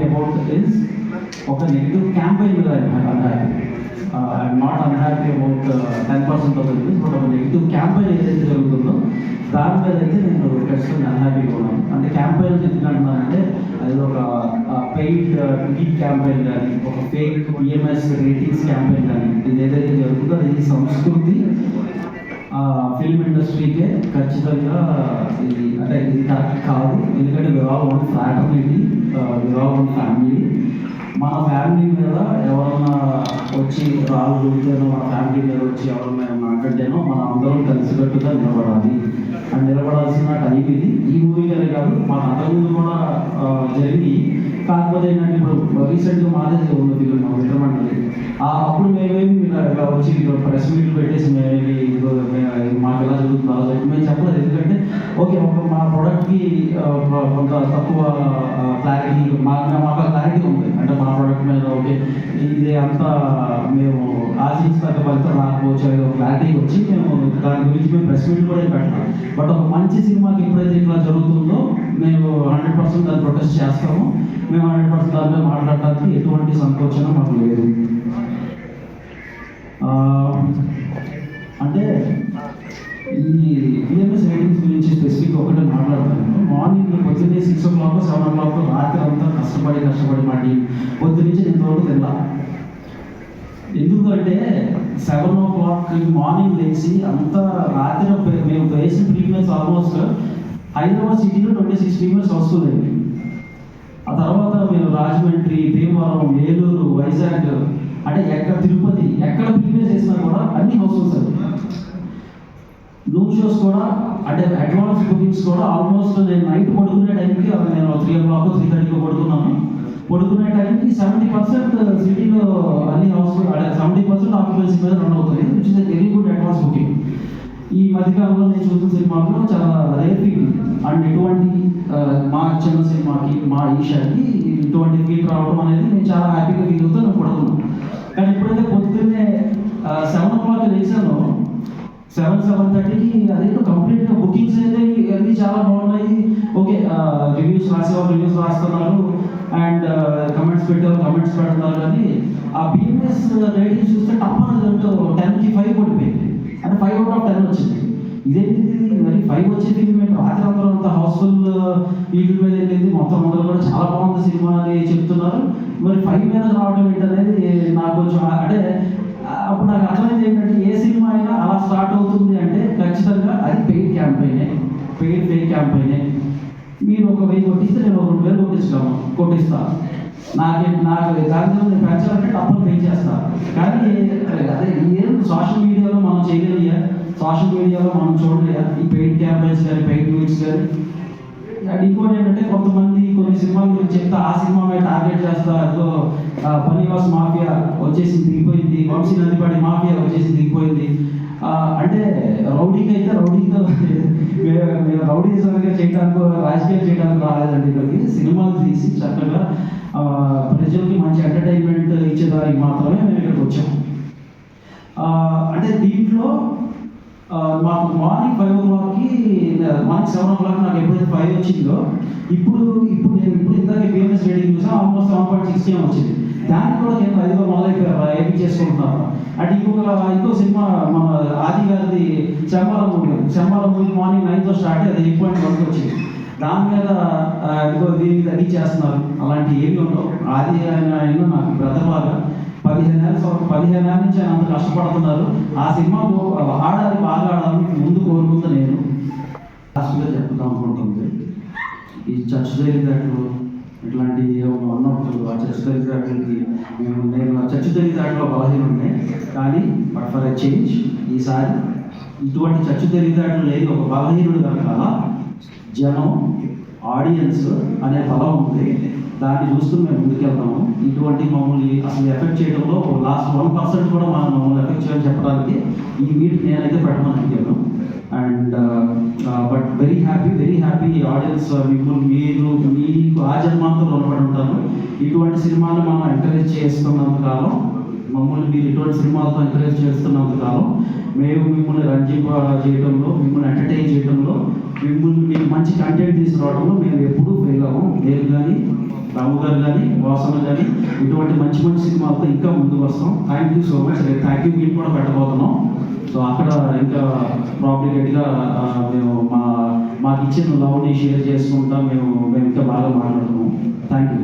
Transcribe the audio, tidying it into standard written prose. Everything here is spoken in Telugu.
అబౌట్ ఇస్ ఒక నెగిటివ్ క్యాంపెయిన్ మీద unhappy. I'm not unhappy about 10% of the news, but ఒక నెగిటివ్ క్యాంపెయిన్ ఏదైతే జరుగుతుందో దాని మీద అయితే నేను ఖచ్చితంగా అన్హ్యాపీగా ఉన్నాను. అంటే క్యాంపెయిన్ ఎందుకు అంటున్నానంటే అది ఒక పెయిడ్ టీవీ క్యాంపెయిన్ కానీ ఒక ఫేక్ ఈఎంఎస్ రేటింగ్స్ క్యాంపెయిన్ కానీ ఇది ఏదైతే జరుగుతుందో అది సంస్కృతి ఫిల్మ్ ఇండస్ట్రీకే ఖచ్చితంగా ఇది అంటే ఇది కరెక్ట్ కాదు. ఎందుకంటే we all one fraternity, we all one family. మన ఫ్యామిలీ మీద ఎవరన్నా వచ్చి రాళ్ళు దొరికితేనో మన ఫ్యామిలీ మీద వచ్చి ఎవరన్నా మాట్లాడితేనో మనం అందరం కలిసికట్టుగా నిలబడాలి. అండ్ నిలబడాల్సిన టైం ఇది. ఈ మూవీగానే కాదు మాకు అంతకుముందు కూడా జరిగి, కాకపోతే ఏంటంటే ఇప్పుడు రీసెంట్గా మాదే ఉంది ఫిల్మ్ మా మిత్రమండలి. అప్పుడు మేమేమి ఇలా వచ్చి ప్రెస్ మీట్లు పెట్టేసి మేమేమి మాకు ఎలా జరుగుతుందో అలా చెప్పి మేము చెప్పలేదు. ఎందుకంటే ఓకే ఒక మా ప్రోడక్ట్కి కొంత తక్కువ క్లారిటీ మాకు క్లారిటీ ఉంది. అంటే మా ప్రోడక్ట్ మీద ఓకే ఇది అంతా మేము ఆశించదగ్గ ఫలితం రాకపోవచ్చు ఏదో క్లారిటీ వచ్చి మేము దాని గురించి మేము ప్రెస్ మీట్లు కూడా పెట్టాం. బట్ ఒక మంచి సినిమాకి ఎప్పుడైతే ఇట్లా జరుగుతుందో మేము 100% దాన్ని ప్రొటెస్ట్ చేస్తాము. మేము 100% దాని మీద మాట్లాడడానికి ఎటువంటి సంకోచన మాకు లేదు. అంటే ఈ ఈఎంఎస్ రేటింగ్స్ గురించి స్పెసిఫిక్ ఒకటే మాట్లాడతాను. మార్నింగ్ పొద్దున్నే 6 o'clock 7 o'clock రాత్రి అంతా కష్టపడి మాటి పొద్దున్నుంచి ఇంతవరకు తిన్నా. ఎందుకంటే 7 o'clock మార్నింగ్ లేచి అంతా రాత్రి మేము వేసిన ప్రీమియర్స్ ఆల్మోస్ట్ హైదరాబాద్ సిటీలో 26 ప్రీమియర్స్ వస్తుందండి. ఆ తర్వాత మేము రాజమండ్రి, భీమవరం, ఏలూరు, వైజాగ్ అంటే ఎక్కడ తిరుపతి ఎక్కడ ప్రీమియర్స్ చేసినా కూడా అన్ని హౌస్ఫుల్స్ అండి. రూమ్ షోస్ కూడా అంటే అడ్వాన్స్ బుకింగ్స్ కూడా ఆల్మోస్ట్ నేను నైట్ పడుకునే టైంకి నేను 3 o'clock 3:30 పడుకున్నాను. పడుకునే టైంకి 70% సిటీలో అన్ని హౌస్ 70% ఆక్యుపెన్సీ మీద రన్ అవుతుంది, which is very good advance booking. ఈ మధ్యకాలంలో నేను చూసిన సినిమాలో చాలా రేర్ ఫీల్. అండ్ ఇటువంటి మా చిన్న సినిమాకి మా ఈషాకి ఇటువంటి ఫీల్ రావడం అనేది నేను చాలా హ్యాపీగా ఫీల్ అవుతూ నేను పడుతున్నాను. కానీ ఎప్పుడైతే పొద్దున్నే 7 o'clock లేచానో 7:30కి అదేంటో కంప్లీట్గా బుకింగ్స్ అయితే అన్నీ చాలా బాగున్నాయి. ఓకే రివ్యూస్ రాసేవాళ్ళు రివ్యూస్ రాస్తున్నారు అండ్ కమెంట్స్ పెట్టేవాళ్ళు కమెంట్స్ పెడుతున్నారు. కానీ ఆ బిజినెస్ రేటింగ్ చూస్తే టప్ అనేది 10కి 5 పడిపోయింది. అంటే 5 out of 10 వచ్చింది. ఇదేంటి మరి 5 వచ్చేది మేము రాత్రి అందరూ అంతా హౌస్ఫుల్ వీటి మీద వెళ్ళింది, మొత్తం అందరూ కూడా చాలా బాగుంది సినిమా అని చెప్తున్నారు. మరి 5 మీద రావడం ఏంటనేది నాకు కొంచెం అంటే అప్పుడు నాకు అర్థమైంది ఏంటంటే ఏ సినిమా అయినా అలా స్టార్ట్ అవుతుంది అంటే ఖచ్చితంగా అది పెయిడ్ క్యాంపెయినే, పెయిడ్ ఫేక్ క్యాంపెయినే. మీరు ఒక 1000 కొట్టిస్తే నేను 2000 కొట్టిస్తాను. నాకు దాంట్లో నేను పెంచాలంటే డబ్బులు పే చేస్తాను. కానీ అదే ఏం సోషల్ మీడియాలో మనం చేయగలిగా, సోషల్ మీడియాలో మనం చూడలేదా ఈ పెయిడ్ క్యాంపెయిన్స్ కానీ పెయిడ్ ట్వీట్స్ కానీ. అండ్ ఇంకోటి ఏంటంటే కొంతమంది కొన్ని సినిమాల గురించి చెప్తే ఆ సినిమా మీద టార్గెట్ చేస్తా, అదిగో బనీవాస్ మాఫియా వచ్చేసి దిగిపోయింది, వంశీ నదిపాడి మాఫియా వచ్చేసి దిగిపోయింది. అంటే రౌడీకి అయితే రౌడీతో మేము రౌడీజంగా చేయడానికి రాజకీయాలు చేయడానికి రాలేదండి. ఇక్కడికి సినిమాలు తీసి చక్కగా ప్రజలకి మంచి ఎంటర్టైన్మెంట్ ఇచ్చేదానికి మాత్రమే మేము ఇక్కడికి వచ్చాము. అంటే దీంట్లో మాకు మార్నింగ్ 5 o'clockకి మార్నింగ్ 7 o'clock నాకు ఎప్పుడైతే 5 వచ్చిందో ఇప్పుడు నేను ఇందాక బిఎంఎస్ రేటింగ్ చూసాను ఆల్మోస్ట్ 7.6 వచ్చింది. దానికి కూడా నేను 5గా మొదలైపోయారు ఏపీ చేసుకుంటున్నాను. అంటే ఇంకో సినిమా మన ఆది గారిది చెంబాల మూవీ మార్నింగ్ 9తో స్టార్ట్ అయ్యి అది 8.1 వచ్చింది. దాని మీద దీనికి తగ్గి చేస్తున్నారు. అలాంటి ఏమి ఉండవు. ఆది ఆయన నాకు బ్రదర్ లాగా 15 ఏళ్ళ నుంచి ఆయన అంత కష్టపడుతున్నారు. ఆ సినిమా ఆడాలి, బాగా ఆడాలని ముందు కోరుకుంటూ నేను లాస్ట్గా చెప్తాం అనుకుంటుంది. ఈ చర్చ్ జరిగేదాట్లు ఇట్లాంటి ఉన్నప్పుడు ఆ చర్చ్ జరిగేదాట్లకి నేను చర్చ్ జరిగేదాట్లో బలహీన ఉన్నాయి. కానీ బట్ ఫర్ ఎ చేంజ్ ఈసారి ఇటువంటి చర్చ్ జరిగేదాట్లు లేదు. ఒక బలహీనుడు కనుక జనం ఆడియన్స్ అనే బలం ఉంది. దాన్ని చూస్తూ మేము ముందుకెళ్తాము. ఇటువంటి మమ్మల్ని అసలు ఎఫెక్ట్ చేయడంలో లాస్ట్ 1% కూడా మమ్మల్ని ఎఫెక్ట్ చేయని చెప్పడానికి ఈ మీట్ నేనైతే పెట్టమని అడిగాను. And but very happy audience మీరు మీకు ఆ జన్మాంతం రుణపడి ఉంటారు. ఇటువంటి సినిమాలు మనం ఎంకరేజ్ చేస్తున్నంత కాలం, మమ్మల్ని మీరు ఇటువంటి సినిమాలతో ఎంకరేజ్ చేస్తున్నంత కాలం మేము మిమ్మల్ని రంజింప చేయడంలో, మిమ్మల్ని ఎంటర్టైన్ చేయడంలో మీకు మంచి కంటెంట్ తీసుకురావడంలో మేము ఎప్పుడూ ఫెయిల్ అవ్వం. నేను కానీ, రాము గారు కానీ, వాసన కానీ ఇటువంటి మంచి మంచి సినిమాలతో ఇంకా ముందుకు వస్తాం. Thank you so much. Thank you meet కూడా పెట్టబోతున్నాం. సో అక్కడ ఇంకా ప్రాబ్లికేట్గా మేము మాకు ఇచ్చిన లవ్ని షేర్ చేసుకుంటా మేము ఇంకా బాగా మాట్లాడుతున్నాం. Thank you.